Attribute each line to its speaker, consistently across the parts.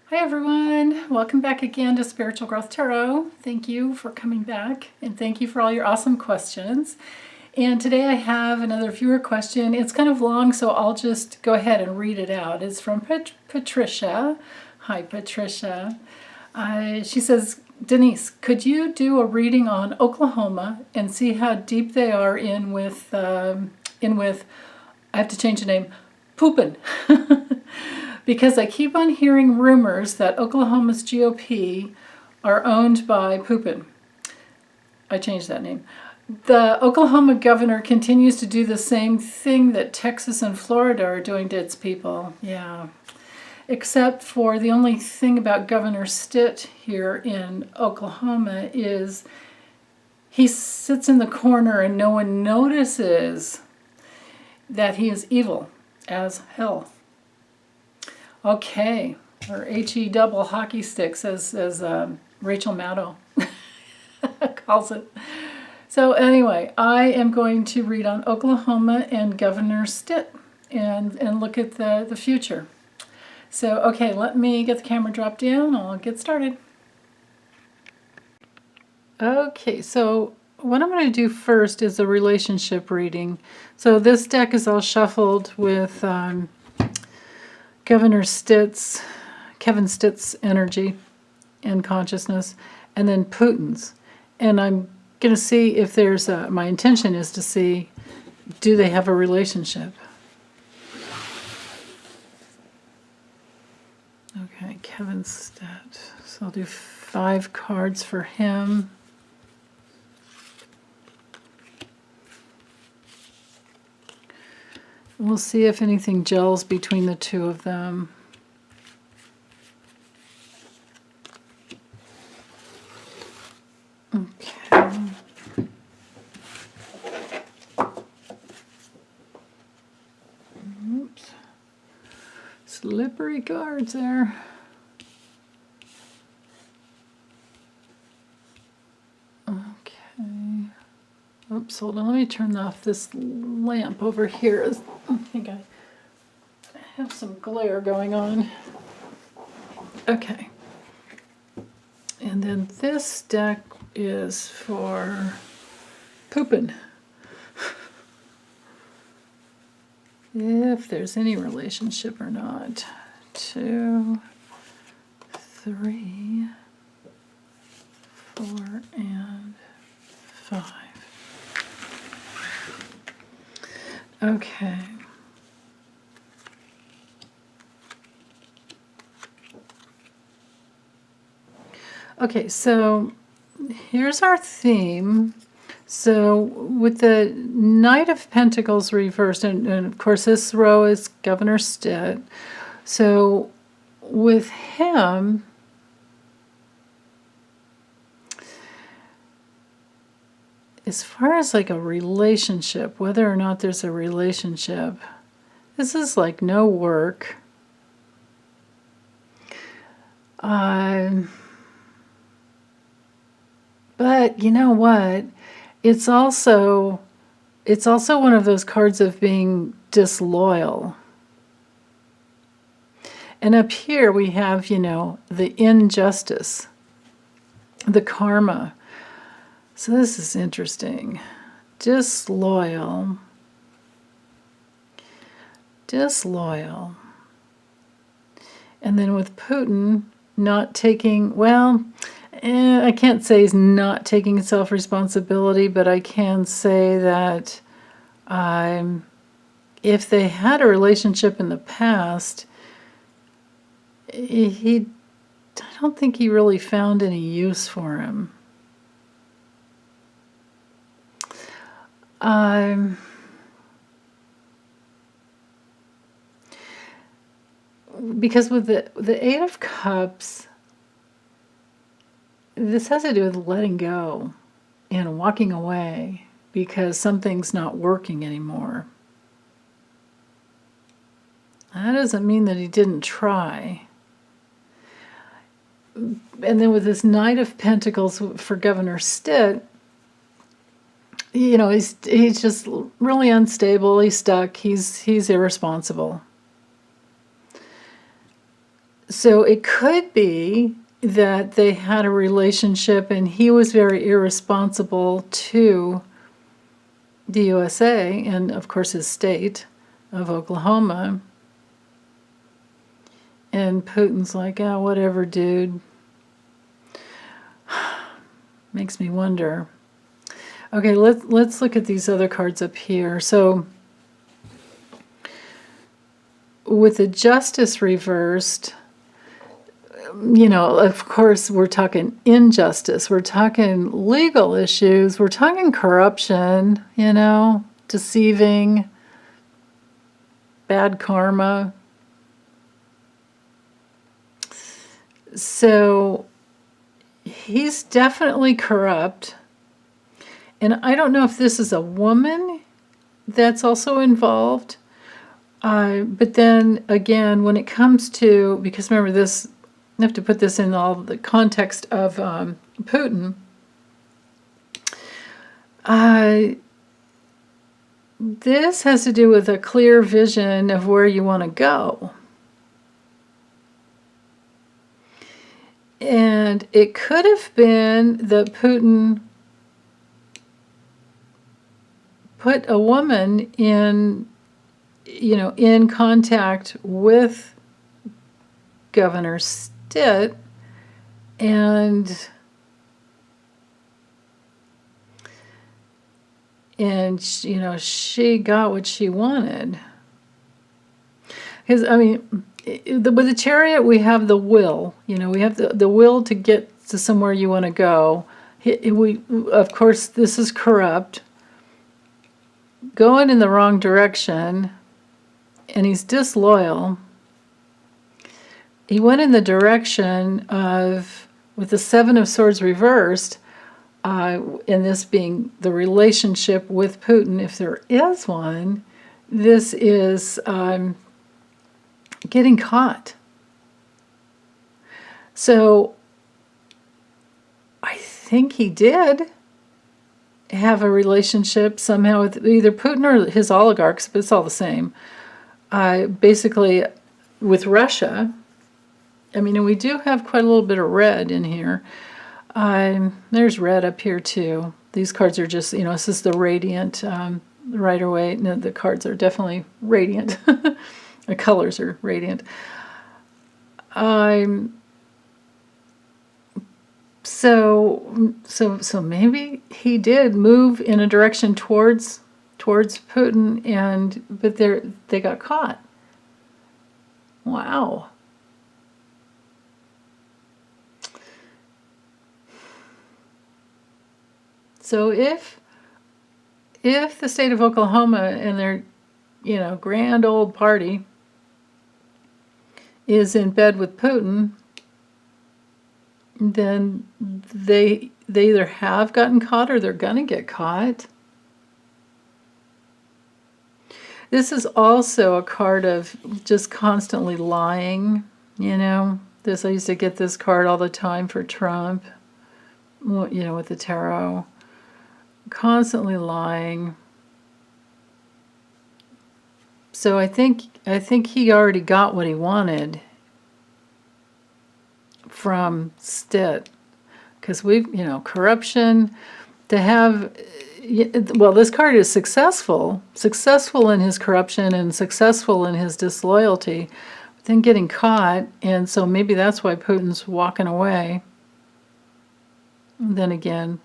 Speaker 1: Hi everyone, welcome back again to Spiritual Growth Tarot. Thank you for coming back and thank you for all your awesome questions. And today I have another viewer question. It's kind of long, so I'll just go ahead and read it out. It's from Patricia. Hi Patricia. She says, Denise, could you do a reading on Oklahoma and see how deep they are in with, I have to change the name, poopin'. Because I keep on hearing rumors that Oklahoma's GOP are owned by Poopin. I changed that name. The Oklahoma governor continues to do the same thing that Texas and Florida are doing to its people. Yeah. Except for the only thing about Governor Stitt here in Oklahoma is he sits in the corner and no one notices that he is evil as hell. Okay, or HE double hockey sticks, as Rachel Maddow calls it. So anyway, I am going to read on Oklahoma and Governor Stitt and look at the future. So, okay, let me get the camera dropped down. I'll get started. Okay, so what I'm going to do first is a relationship reading. So this deck is all shuffled with Kevin Stitt's energy and consciousness, and then Putin's. And I'm going to see if there's my intention is to see, do they have a relationship? Okay, Kevin Stitt. So I'll do 5 cards for him. We'll see if anything gels between the two of them. Okay. Oops. Slippery cards there. Oops, hold on, let me turn off this lamp over here. I think I have some glare going on. Okay. And then this deck is for pooping. If there's any relationship or not. 2, 3, 4, and 5. Okay. Okay, so here's our theme. So with the Knight of Pentacles reversed, and of course this row is Governor Stitt. So with him, as far as like a relationship, whether or not there's a relationship, this is like no work. But you know what? It's also one of those cards of being disloyal. And up here we have, you know, the injustice, the karma. So this is interesting. Disloyal. And then with Putin not taking, well, I can't say he's not taking self-responsibility, but I can say that if they had a relationship in the past, I don't think he really found any use for him. Because with the 8 of Cups, this has to do with letting go and walking away because something's not working anymore. That doesn't mean that he didn't try. And then with this Knight of Pentacles for Governor Stitt, you know, he's just really unstable. He's stuck. He's irresponsible. So it could be that they had a relationship and he was very irresponsible to the USA and, of course, his state of Oklahoma. And Putin's like, oh, whatever, dude. Makes me wonder. Okay, let's look at these other cards up here. So with the Justice reversed, of course, we're talking injustice. We're talking legal issues. We're talking corruption, deceiving, bad karma. So he's definitely corrupt. And I don't know if this is a woman that's also involved. But then again, when it comes to, because remember this, I have to put this in all the context of Putin. This has to do with a clear vision of where you want to go. And it could have been that Putin put a woman in contact with Governor Stitt, and she got what she wanted. Because with the Chariot, we have the will. We have the will to get to somewhere you want to go. Of course, this is corrupt, going in the wrong direction, and he's disloyal. He went in the direction of, with the Seven of Swords reversed, and this being the relationship with Putin, if there is one, this is getting caught. So I think he did have a relationship somehow with either Putin or his oligarchs, but it's all the same. Basically with Russia. And we do have quite a little bit of red in here. There's red up here too. These cards are just, this is the radiant Rider-Waite. No, the cards are definitely radiant. The colors are radiant. So maybe he did move in a direction towards Putin, but they got caught. Wow. So if the state of Oklahoma and their, grand old party is in bed with Putin, then they either have gotten caught or they're going to get caught. This is also a card of just constantly lying, I used to get this card all the time for Trump, with the tarot. Constantly lying. So I think he already got what he wanted from Stitt, because corruption, to have, this card is successful in his corruption and successful in his disloyalty, but then getting caught, and so maybe that's why Putin's walking away. And then again,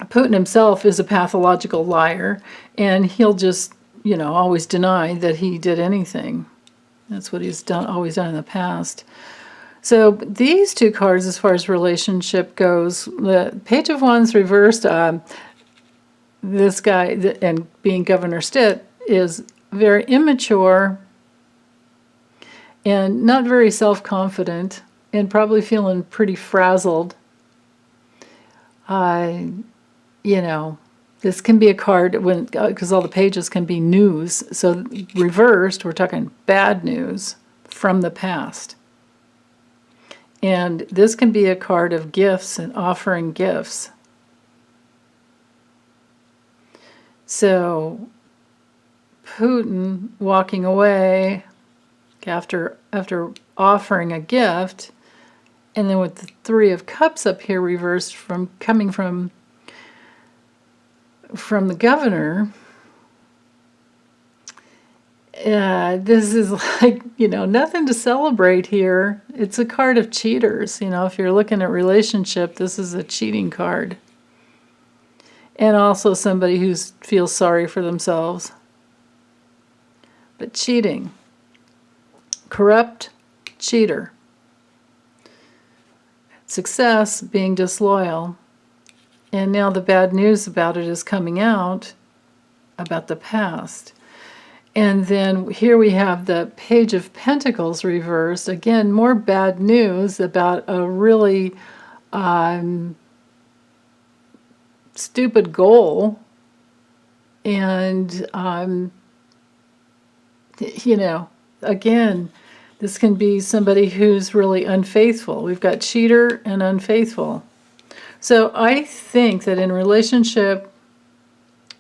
Speaker 1: Putin himself is a pathological liar, and he'll just, always deny that he did anything. That's what he's always done in the past. So these two cards, as far as relationship goes, the Page of Wands reversed, this guy, and being Governor Stitt, is very immature and not very self-confident, and probably feeling pretty frazzled. This can be a card because all the pages can be news. So reversed, we're talking bad news from the past. And this can be a card of gifts and offering gifts. So Putin walking away after offering a gift, and then with the Three of Cups up here reversed coming from the Governor, this is like, nothing to celebrate here. It's a card of cheaters. If you're looking at relationship, this is a cheating card. And also somebody who feels sorry for themselves. But cheating. Corrupt, cheater. Success, being disloyal. And now the bad news about it is coming out about the past. And then here we have the Page of Pentacles reversed. Again, more bad news about a really stupid goal. And, again, this can be somebody who's really unfaithful. We've got cheater and unfaithful. So I think that in relationship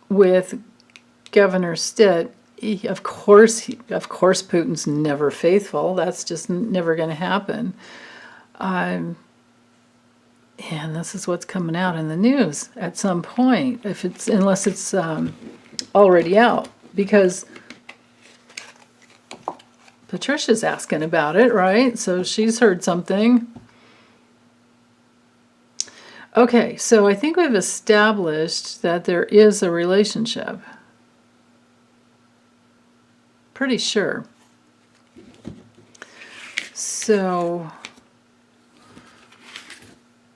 Speaker 1: with Governor Stitt, of course, Putin's never faithful. That's just never going to happen. And this is what's coming out in the news at some point, unless it's already out, because Patricia's asking about it, right? So she's heard something. Okay, so I think we've established that there is a relationship. Pretty sure. So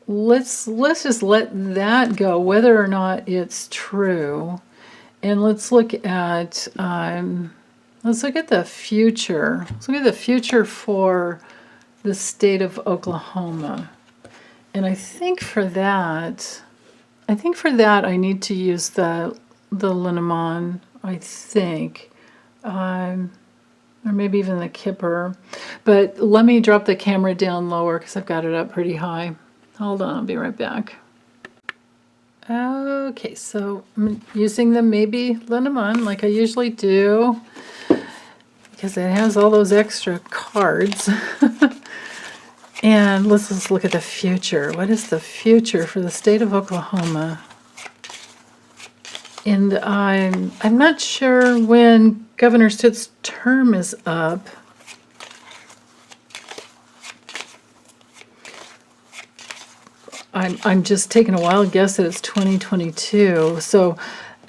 Speaker 1: let's just let that go, whether or not it's true, and let's look at the future. Let's look at the future for the state of Oklahoma. And I think for that I need to use the Lenormand, I think. Or maybe even the Kipper. But let me drop the camera down lower because I've got it up pretty high. Hold on, I'll be right back. Okay, so I'm using the maybe Lenormand like I usually do, because it has all those extra cards. And let's just look at the future. What is the future for the state of Oklahoma? And I'm not sure when Governor Stitt's term is up. I'm just taking a wild guess that it's 2022. So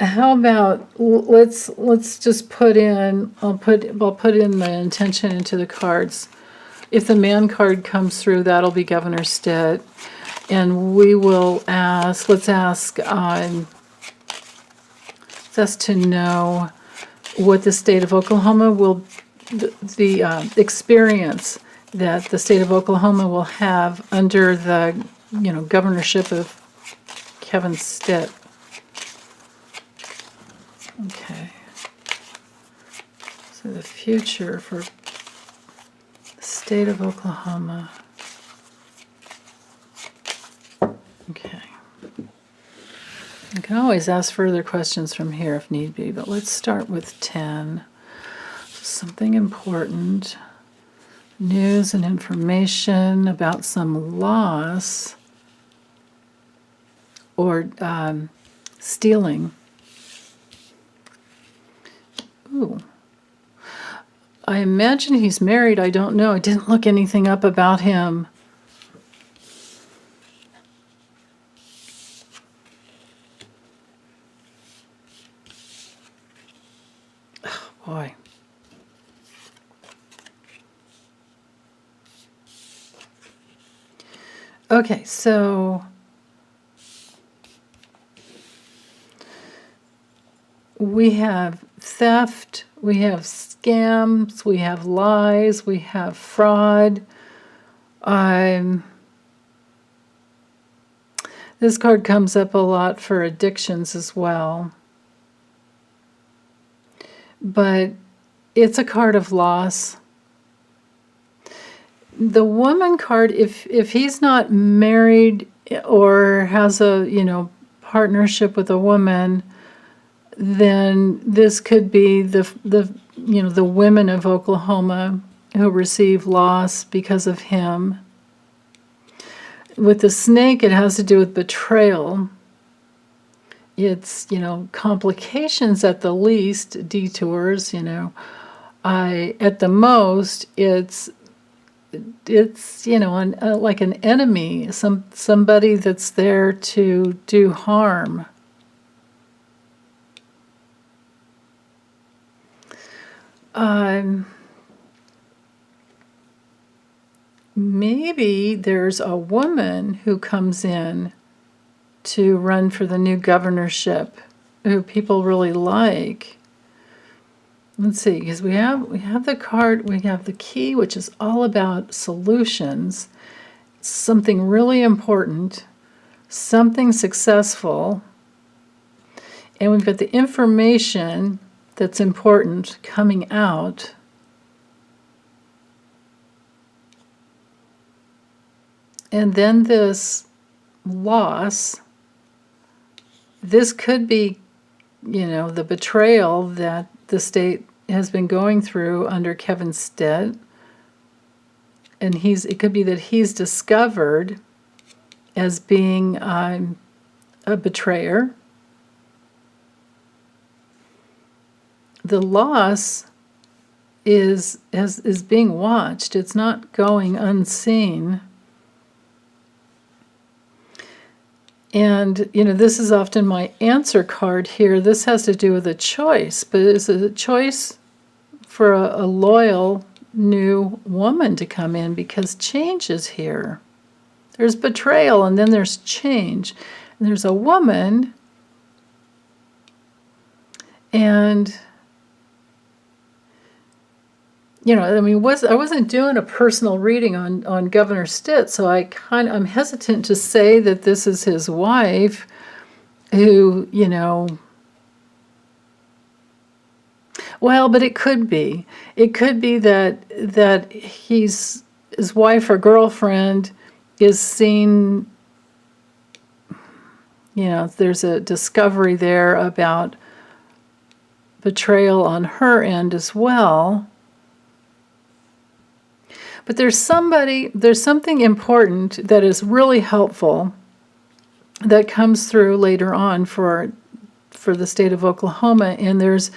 Speaker 1: how about let's just put in, I'll put in the intention into the cards. If the man card comes through, that'll be Governor Stitt. And we will let's ask to know what the state of Oklahoma will, the experience that the state of Oklahoma will have under the, governorship of Kevin Stitt. Okay. So the future for state of Oklahoma. Okay. You can always ask further questions from here if need be, but let's start with 10. Something important. News and information about some loss or stealing. Ooh. I imagine he's married. I don't know. I didn't look anything up about him. Oh, boy. Okay, so we have theft, we have scams, we have lies, we have fraud. This card comes up a lot for addictions as well. But it's a card of loss. The woman card, if he's not married or has a, partnership with a woman, then this could be the women of Oklahoma, who receive loss because of him. With the snake, it has to do with betrayal. It's, complications at the least, detours, at the most, it's like an enemy, somebody that's there to do harm. Maybe there's a woman who comes in to run for the new governorship who people really like. Let's see, because we have the card, we have the key, which is all about solutions, something really important, something successful, and we've got the information that's important coming out. And then this loss, this could be, the betrayal that the state has been going through under Kevin Stitt. And it could be that he's discovered as being a betrayer. The loss is being watched. It's not going unseen. And, this is often my answer card here. This has to do with a choice, but it's a choice for a loyal new woman to come in because change is here. There's betrayal and then there's change. And there's a woman, and I wasn't doing a personal reading on Governor Stitt, so I'm hesitant to say that this is his wife who, well, but it could be. It could be that his wife or girlfriend is seen, there's a discovery there about betrayal on her end as well. But there's something important that is really helpful that comes through later on for the state of Oklahoma. And there's,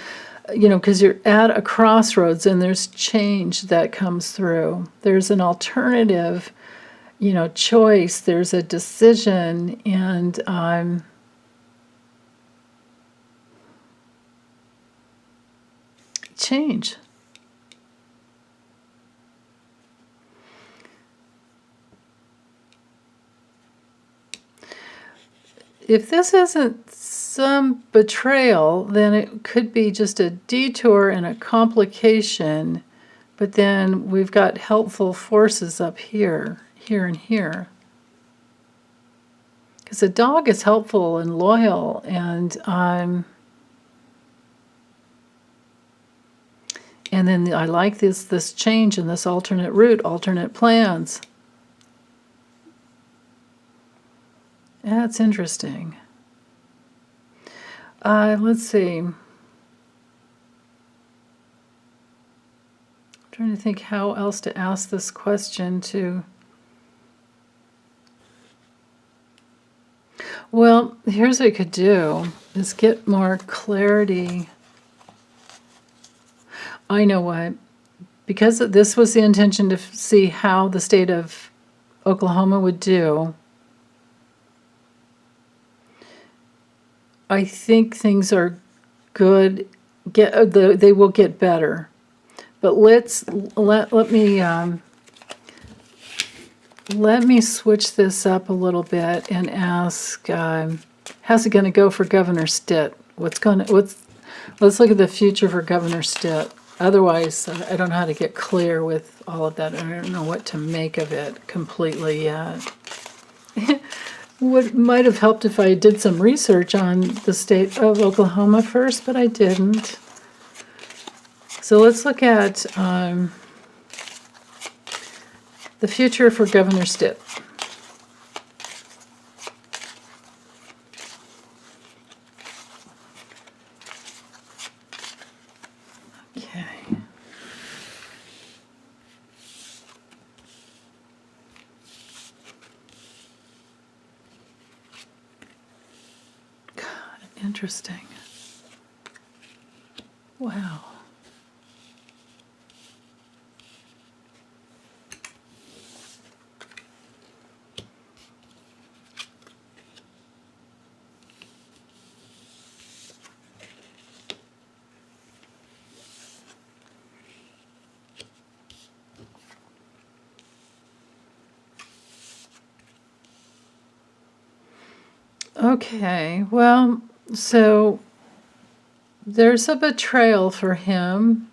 Speaker 1: because you're at a crossroads and there's change that comes through. There's an alternative, choice. There's a decision, and change. If this isn't some betrayal, then it could be just a detour and a complication, but then we've got helpful forces up here, and here. Because a dog is helpful and loyal, and then I like this change and this alternate route, alternate plans. That's interesting. Let's see. I'm trying to think how else to ask this question to. Well, here's what I could do, is get more clarity. I know what. Because this was the intention to see how the state of Oklahoma would do, I think things are good. They will get better, but let me switch this up a little bit and ask: how's it going to go for Governor Stitt? Let's look at the future for Governor Stitt. Otherwise, I don't know how to get clear with all of that. I don't know what to make of it completely yet. What might have helped if I did some research on the state of Oklahoma first, but I didn't. So let's look at the future for Governor Stitt. Okay. Interesting. Wow. Okay, well, so there's a betrayal for him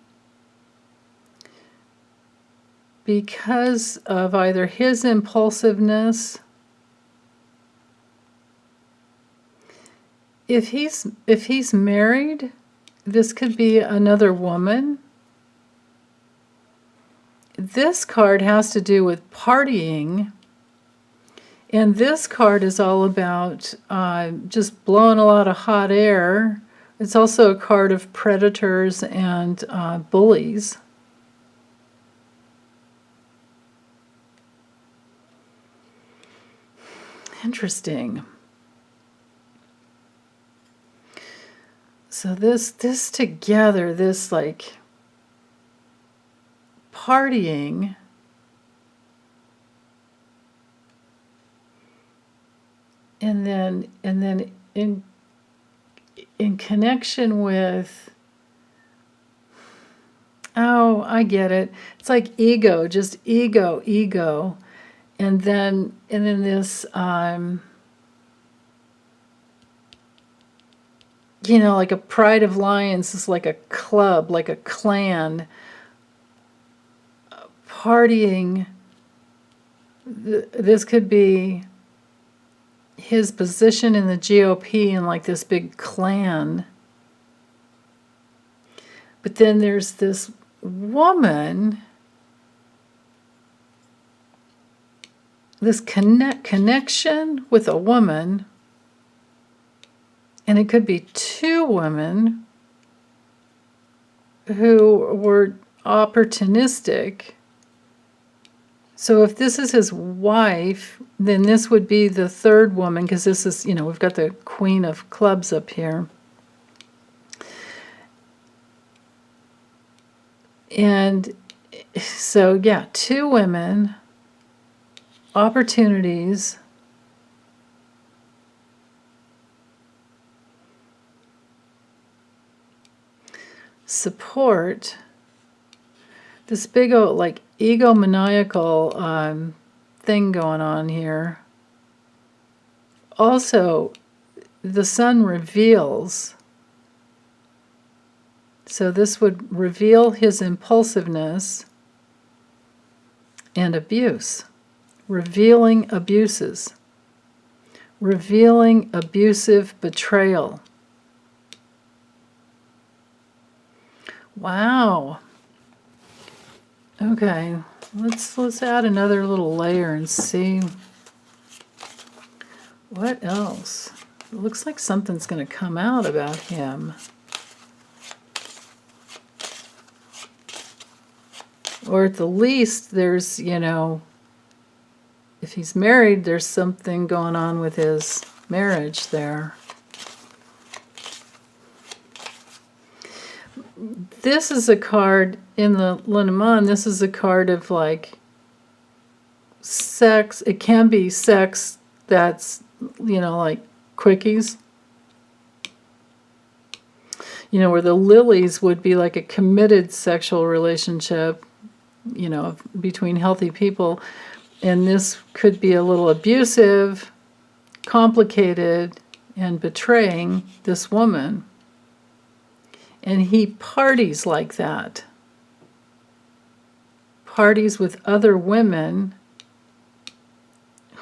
Speaker 1: because of either his impulsiveness. If he's married, this could be another woman. This card has to do with partying. And this card is all about just blowing a lot of hot air. It's also a card of predators and bullies. Interesting. So this together, this like partying, and then in connection with, oh, I get it. It's like ego, just ego. And then this, like a pride of lions is like a club, like a clan. Partying, this could be his position in the GOP in like this big clan. But then there's this woman, this connection with a woman, and it could be two women who were opportunistic. So if this is his wife, then this would be the third woman, because this is, we've got the Queen of Clubs up here. And so, yeah, two women, opportunities, support, this big old, like, egomaniacal thing going on here. Also, the sun reveals. So this would reveal his impulsiveness and abuse. Revealing abuses. Revealing abusive betrayal. Wow. Okay, let's add another little layer and see what else. It looks like something's going to come out about him. Or at the least, there's, if he's married, there's something going on with his marriage there. This is a card in the Lenormand. This is a card of like sex. It can be sex that's, like quickies. Where the lilies would be like a committed sexual relationship, between healthy people. And this could be a little abusive, complicated, and betraying this woman. And he parties like that. Parties with other women.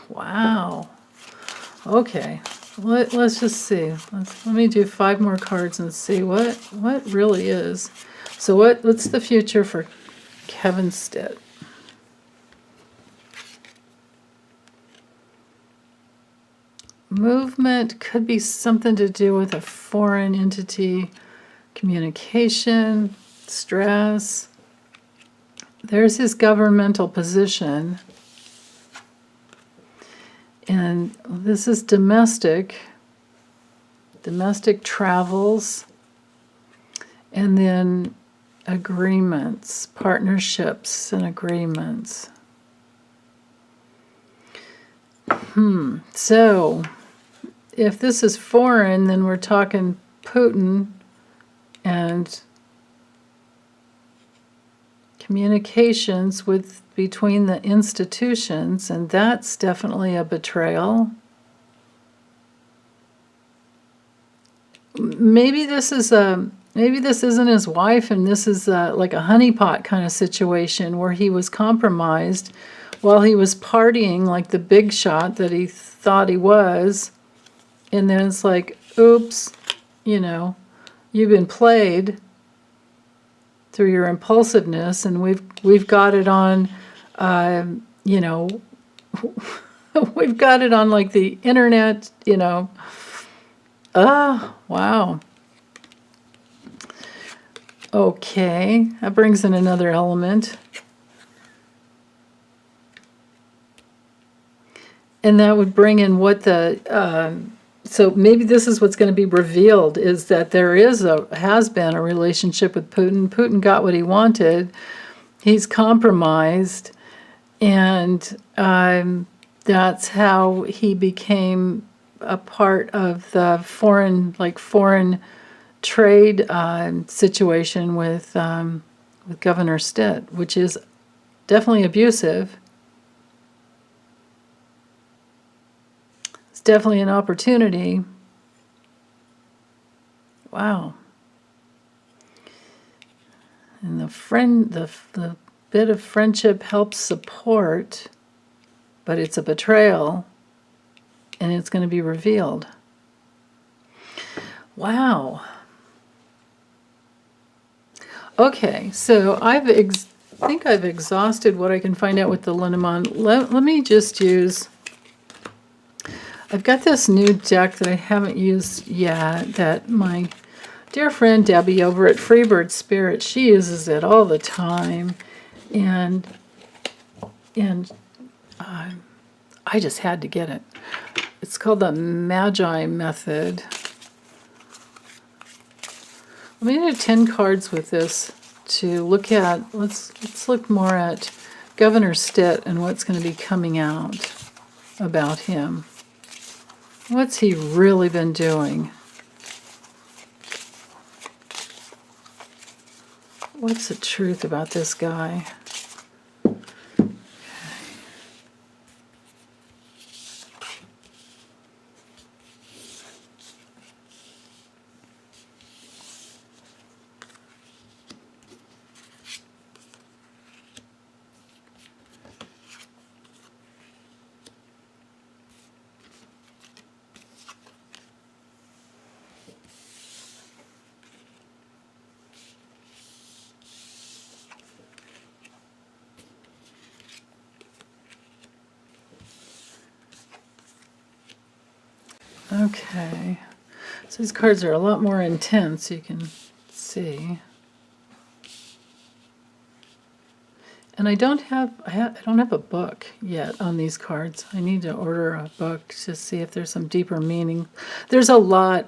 Speaker 1: Wow. Okay. Let's just see. Let me do 5 more cards and see what really is. So what's the future for Kevin Stitt? Movement could be something to do with a foreign entity. Communication, stress. There's his governmental position. And this is domestic. domestic travels, and then agreements, partnerships and agreements. So, if this is foreign, then we're talking Putin and communications between the institutions, and that's definitely a betrayal. Maybe this isn't his wife, and this is like a honeypot kind of situation where he was compromised while he was partying like the big shot that he thought he was, and then it's like, oops, you've been played through your impulsiveness, and we've got it on, we've got it on like the internet, wow. Okay, that brings in another element. And that would bring in what so maybe this is what's going to be revealed, is that there has been a relationship with Putin. Putin got what he wanted. He's compromised, and that's how he became a part of the foreign trade situation with Governor Stitt, which is definitely abusive. It's definitely an opportunity. Wow. And the bit of friendship helps support, but it's a betrayal, and it's going to be revealed. Wow. Okay, so I think I've exhausted what I can find out with the Lenormand. Let me just use... I've got this new deck that I haven't used yet that my dear friend Debbie over at Freebird Spirit, she uses it all the time, and I just had to get it. It's called the Magi Method. Let me do 10 cards with this to look at. Let's look more at Governor Stitt and what's going to be coming out about him. What's he really been doing? What's the truth about this guy? Okay, so these cards are a lot more intense, you can see. And I don't have a book yet on these cards. I need to order a book to see if there's some deeper meaning. There's a lot,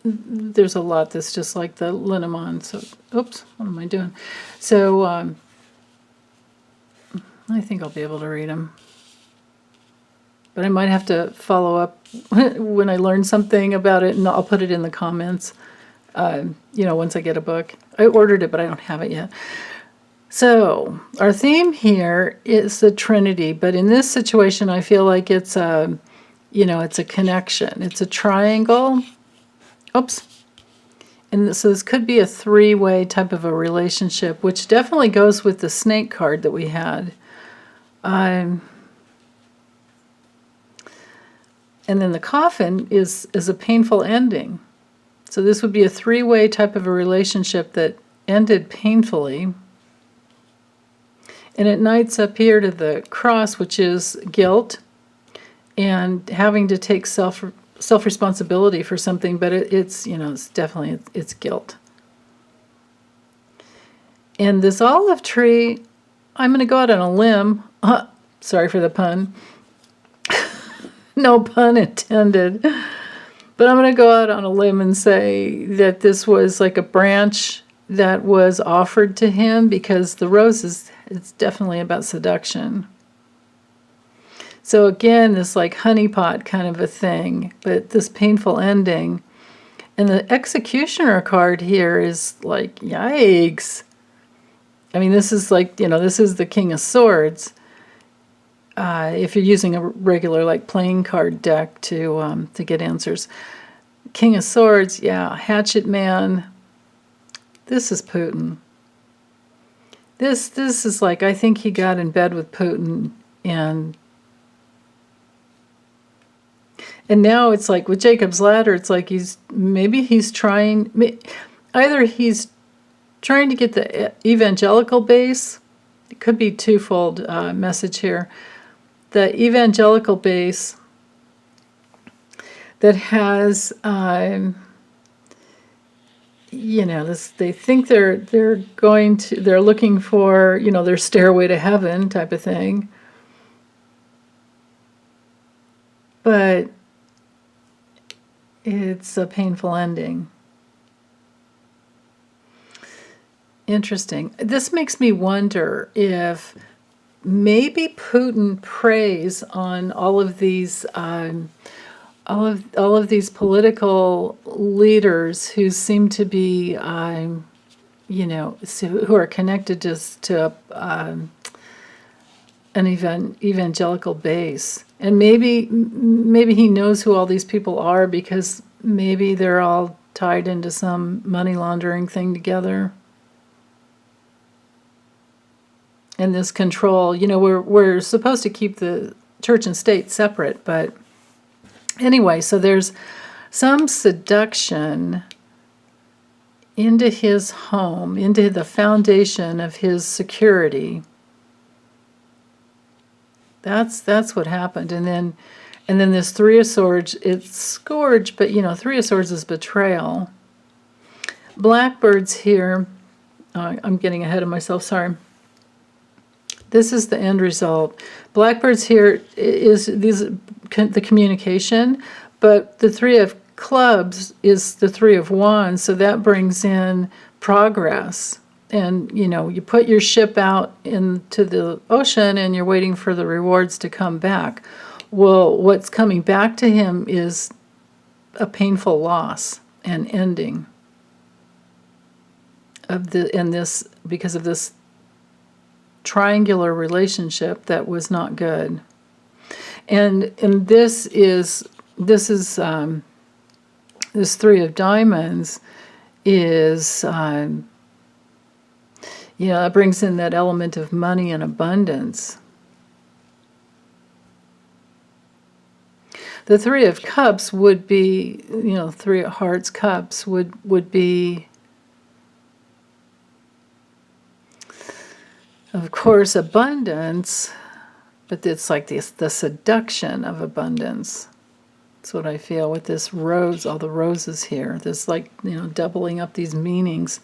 Speaker 1: there's a lot that's just like the Lenormand. So, oops, what am I doing? So, I think I'll be able to read them. But I might have to follow up when I learn something about it, and I'll put it in the comments, once I get a book. I ordered it, but I don't have it yet. So, our theme here is the Trinity, but in this situation, I feel like it's it's a connection. It's a triangle. Oops. And so this could be a three-way type of a relationship, which definitely goes with the snake card that we had. And then the coffin is a painful ending. So this would be a three-way type of a relationship that ended painfully. And it knights up here to the cross, which is guilt and having to take self-responsibility for something, but it's definitely guilt. And this olive tree, I'm going to go out on a limb. Sorry for the pun. No pun intended. But I'm going to go out on a limb and say that this was like a branch that was offered to him, because the rose it's definitely about seduction. So again, this like honeypot kind of a thing, but this painful ending. And the executioner card here is like, yikes. I mean, this is like, this is the King of Swords. If you're using a regular like playing card deck to get answers. King of Swords, yeah, Hatchet Man. This is Putin. This is like, I think he got in bed with Putin, and now it's like with Jacob's Ladder, it's like he's trying, either he's trying to get the evangelical base. It could be twofold message here. The evangelical base that has, they think they're looking for, their stairway to heaven type of thing. But it's a painful ending. Interesting. This makes me wonder if maybe Putin preys on all of these political leaders who seem to be, who are connected to an evangelical base. And maybe he knows who all these people are, because maybe they're all tied into some money laundering thing together. And this control, we're supposed to keep the church and state separate, but anyway, so there's some seduction into his home, into the foundation of his security. That's what happened. And then this Three of Swords, it's scourge, but Three of Swords is betrayal. Blackbirds here, I'm getting ahead of myself, sorry. This is the end result. Blackbirds here is the communication, but the Three of Clubs is the Three of Wands, so that brings in progress. And, you put your ship out into the ocean and you're waiting for the rewards to come back. Well, what's coming back to him is a painful loss and ending because of this triangular relationship that was not good. And this Three of Diamonds is it brings in that element of money and abundance. The Three of Cups would be, Three of Hearts, Cups would be, of course, abundance, but it's like the seduction of abundance. That's what I feel with this rose, all the roses here. This doubling up these meanings.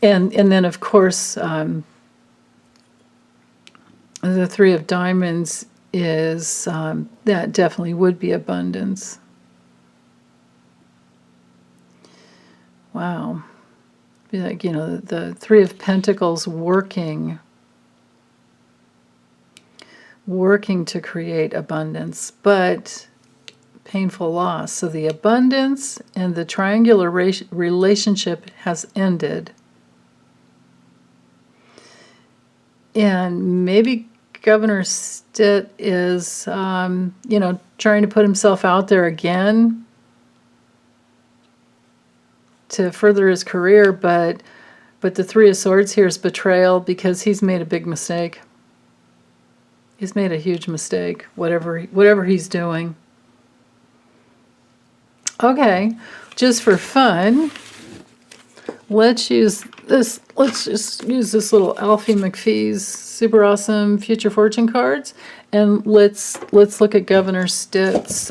Speaker 1: And then, of course, the Three of Diamonds is, that definitely would be abundance. Wow. Be like, the Three of Pentacles working to create abundance, but painful loss. So the abundance and the triangular relationship has ended. And maybe Governor Stitt is, trying to put himself out there again to further his career, but the Three of Swords here is betrayal, because he's made a big mistake. He's made a huge mistake, whatever he's doing. Okay, just for fun, let's use this. Let's just use this little Alfie McPhee's super awesome future fortune cards, and let's look at Governor Stitt's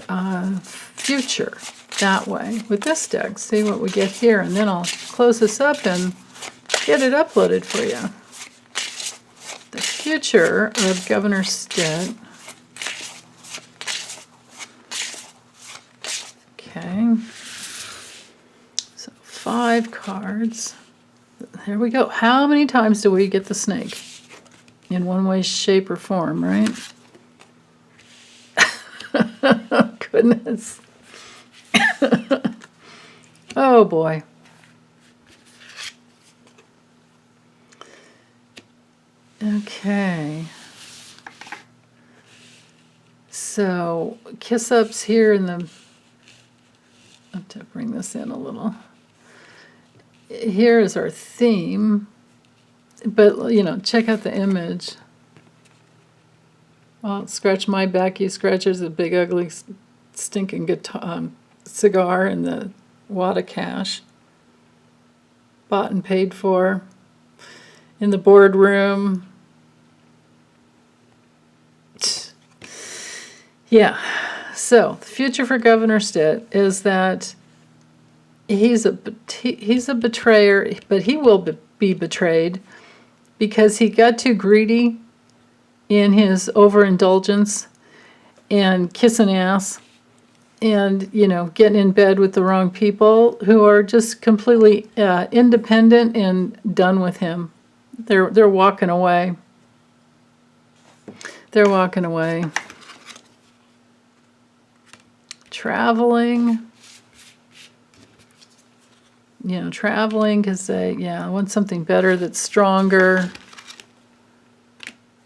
Speaker 1: future that way with this deck. See what we get here, and then I'll close this up and get it uploaded for you. The future of Governor Stitt. Okay. So 5 cards. There we go. How many times do we get the snake? In one way, shape, or form, right? Goodness. Oh boy. Okay. So kiss-ups here in the... I have to bring this in a little. Here is our theme. But, you know, check out the image. Well, scratch my back, you scratches a big ugly stinking guitar, cigar and the wad of cash. Bought and paid for. In the boardroom. Yeah. So the future for Governor Stitt is that he's a betrayer, but he will be betrayed because he got too greedy in his overindulgence and kissing ass and, you know, getting in bed with the wrong people who are just completely independent and done with him. They're walking away. They're walking away. Traveling. You know, traveling because they, yeah, want something better that's stronger.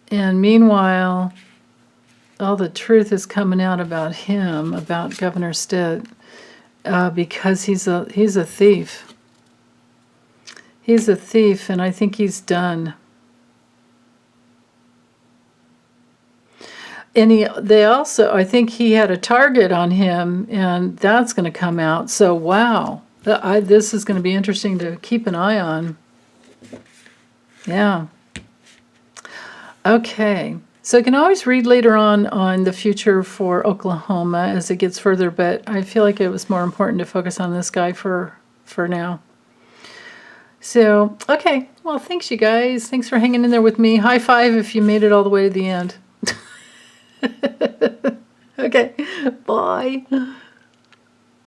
Speaker 1: And meanwhile, all the truth is coming out about him, about Governor Stitt, because he's a thief. He's a thief, and I think he's done. And they also, I think he had a target on him, and that's going to come out. So, wow, this is going to be interesting to keep an eye on. Yeah. Okay. So I can always read later on the future for Oklahoma as it gets further, but I feel like it was more important to focus on this guy for now. So, okay. Well, thanks, you guys. Thanks for hanging in there with me. High five if you made it all the way to the end. Okay. Bye.